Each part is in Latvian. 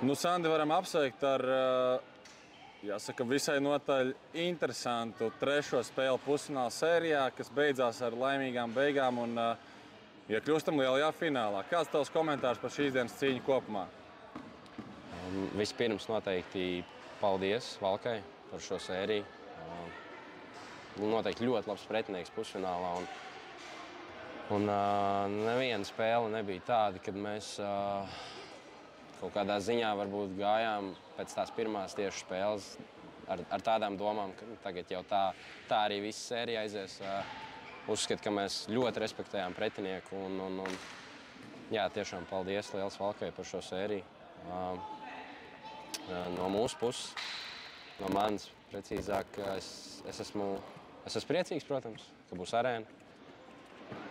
Nu, Sandi, varam apsveikt ar, jāsaka, visai notaļ interesantu trešo spēli pusfināla sērijā, kas beidzās ar laimīgām beigām un iekļūstam lielajā finālā. Kāds tavs komentārs par šīs dienas cīņu kopumā? Vispirms noteikti paldies Valkai par šo sēriju. Noteikti ļoti labs pretinieks pusfinālā. Un neviena spēle nebija tāda, kad mēs kaut kādā ziņā varbūt gājām pēc tās pirmās tieši spēles ar tādām domām, ka tagad jau tā arī viss sērija aizies. Uzskatu, ka mēs ļoti respektējām pretinieku. Jā, tiešām paldies liels Valkai par šo sēriju. No mūsu puses, no manis precīzāk, es esmu priecīgs, protams, ka būs arēna.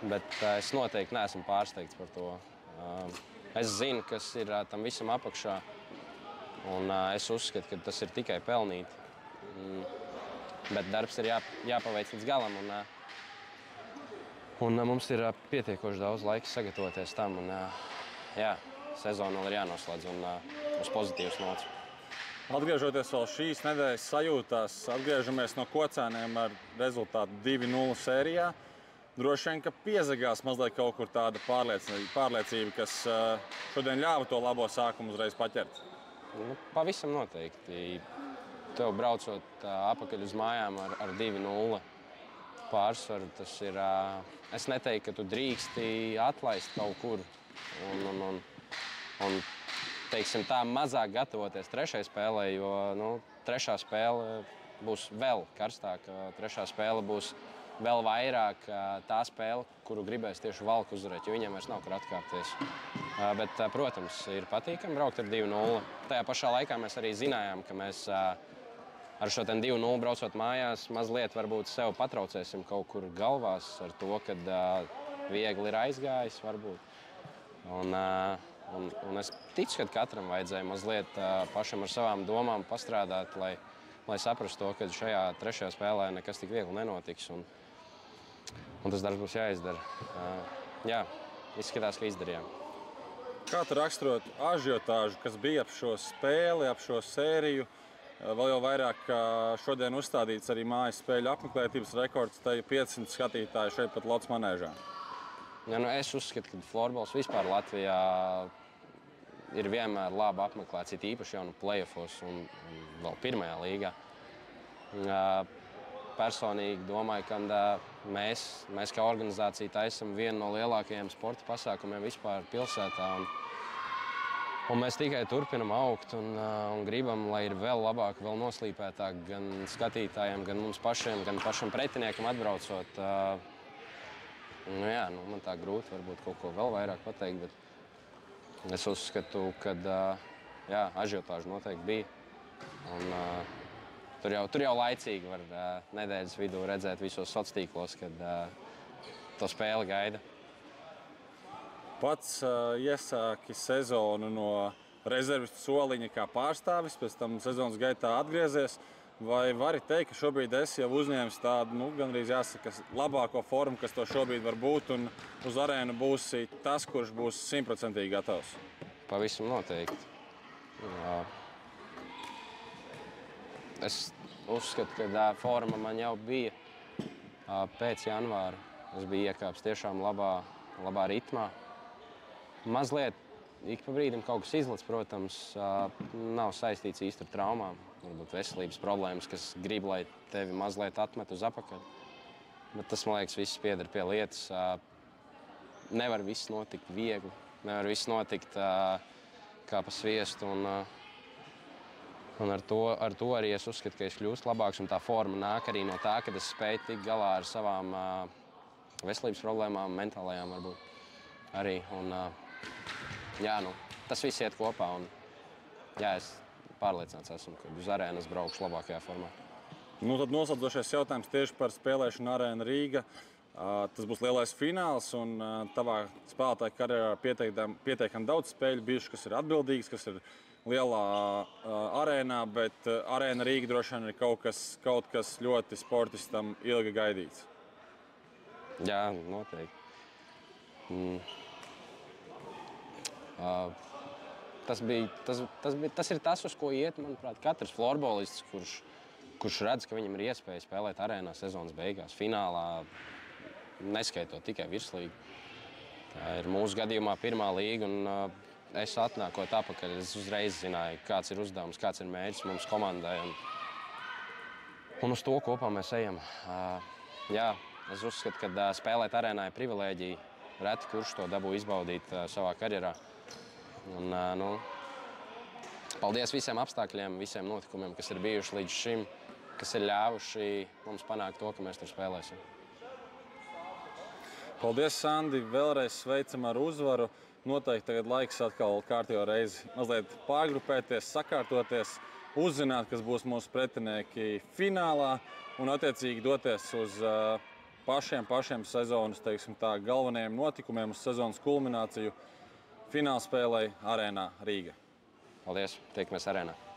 Bet es noteikti neesmu pārsteigts par to. Es zinu, kas ir tam visam apakšā, un es uzskatu, ka tas ir tikai pelnīti. Bet darbs ir jāpaveic līdz galam, un mums ir pietiekoši daudz laika sagatavoties tam. Jā, sezona vēl ir jānoslēdz un uz pozitīvas nots. Atgriežoties vēl šīs nedēļas sajūtās, atgriežamies no Kocēniem ar rezultātu 2-0 sērijā. Droši vien, ka piezagās mazliet kaut kur tāda pārliecība, kas šodien ļāva to labo sākumu uzreiz paķert. Pavisam noteikti. Tev braucot apakaļ uz mājām ar 2-0 pārsvaru, tas ir... Es neteiktu, ka tu drīksti atlaist kaut kur un teiksim tā, mazāk gatavoties trešajai spēlē, jo trešā spēle būs vēl karstāka. Trešā spēle būs vēl vairāk tā spēle, kuru gribēs tieši Valka uzvarēt, jo viņiem vairs nav kur atkāpties. Bet, protams, ir patīkami braukt ar 2-0. Tajā pašā laikā mēs arī zinājām, ka mēs ar šo 2-0 braucot mājās mazliet varbūt sev patraucēsim kaut kur galvās ar to, kad viegli ir aizgājis varbūt. Un es ticu, ka katram vajadzēja mazliet pašam ar savām domām pastrādāt, lai saprastu to, ka šajā trešajā spēlē nekas tik viegli nenotiks. Un tas darbs būs jāizdara. Jā, izskatās, ka izdarījām. Kā tu raksturotu ažiotāžu, kas bija ap šo spēli, ap šo sēriju? Vēl jau vairāk šodien uzstādīts arī mājas spēļu apmeklētības rekords, tai 500 skatītāji šeit pat Lots manēžā. Ja, es uzskatu, ka florbols vispār Latvijā ir vienmēr labi apmeklēts, it īpaši jau play-offos un vēl pirmajā līgā. Personīgi domāju, ka mēs kā organizācija taisam vienu no lielākajiem sporta pasākumiem vispār pilsētā. Un mēs tikai turpinam augt un gribam, lai ir vēl labāk, vēl noslīpētāk gan skatītājiem, gan mums pašiem, gan pašam pretiniekam atbraucot. Man tā grūti varbūt kaut ko vēl vairāk pateikt, bet es uzskatu, ka ažiotāža noteikti bija. Un, tur jau laicīgi var nedēļas vidū redzēt visos sociālos tīklos, kad to spēli gaida. Pats iesāki sezonu no rezervistu soliņa kā pārstāvis, pēc tam sezonas gaitā atgriezies. Vai vari teikt, ka šobrīd esi jau uzņēmis tādu, gandrīz jāsaka, labāko formu, kas to šobrīd var būt, un uz arēnu būsi tas, kurš būs 100% gatavs? Pavisam noteikti. Es uzskatu, ka forma man jau bija pēc janvāra. Es biju iekāpis tiešām labā ritmā. Mazliet ik pa brīdim kaut kas izlec, protams, nav saistīts īsti ar traumām. Varbūt veselības problēmas, kas grib, lai tevi mazliet atmet uz apakaļ. Bet tas, man liekas, viss pieder pie lietas. Nevar viss notikt viegli, nevar viss notikt kā pa sviestu. Un ar to arī es uzskatu, ka es kļūstu labāks. Un tā forma nāk arī no tā, ka es spēju tikt galā ar savām veselības problēmām, mentālajām varbūt arī. Tas viss iet kopā. Es pārliecināts esmu, ka uz arēnas braukšu labākajā formā. Tad noslēdzošais jautājums tieši par spēlēšanu Arēna Rīga. Tas būs lielais fināls, un tavā spēlētāja karjerā pietiekami daudz spēļu bijuši, kas ir atbildīgas, kas ir lielā arēnā, bet Arēna Rīga droši vien ir kaut kas ļoti sportistam ilgi gaidīts. Jā, noteikti. tas ir tas, uz ko iet, manuprāt, katrs florbolists, kurš redz, ka viņam ir iespēja spēlēt arēnā sezonas beigās, finālā, neskaitot tikai virslīgu. Tā ir mūsu gadījumā pirmā līga, un es atnākot atpakaļ, es uzreiz zināju, kāds ir uzdevums, kāds ir mērķis mums komandai, un uz to kopā mēs ejam. Jā, es uzskatu, ka spēlēt arēnā ir privilēģija, reti kurš to dabū izbaudīt savā karjerā. Un, paldies visiem apstākļiem, visiem notikumiem, kas ir bijuši līdz šim, kas ir ļāvuši mums panākt to, ka mēs tur spēlēsim. Paldies, Sandi! Vēlreiz sveicam ar uzvaru. Noteikti tagad laiks atkal kārtējo reizi mazliet pārgrupēties, sakārtoties, uzzināt, kas būs mūsu pretinieki finālā un attiecīgi doties uz pašiem sezonas, teiksim tā, galvenajiem notikumiem, uz sezonas kulmināciju finālspēlei arēnā Rīga. Paldies! Tiekamies arēnā!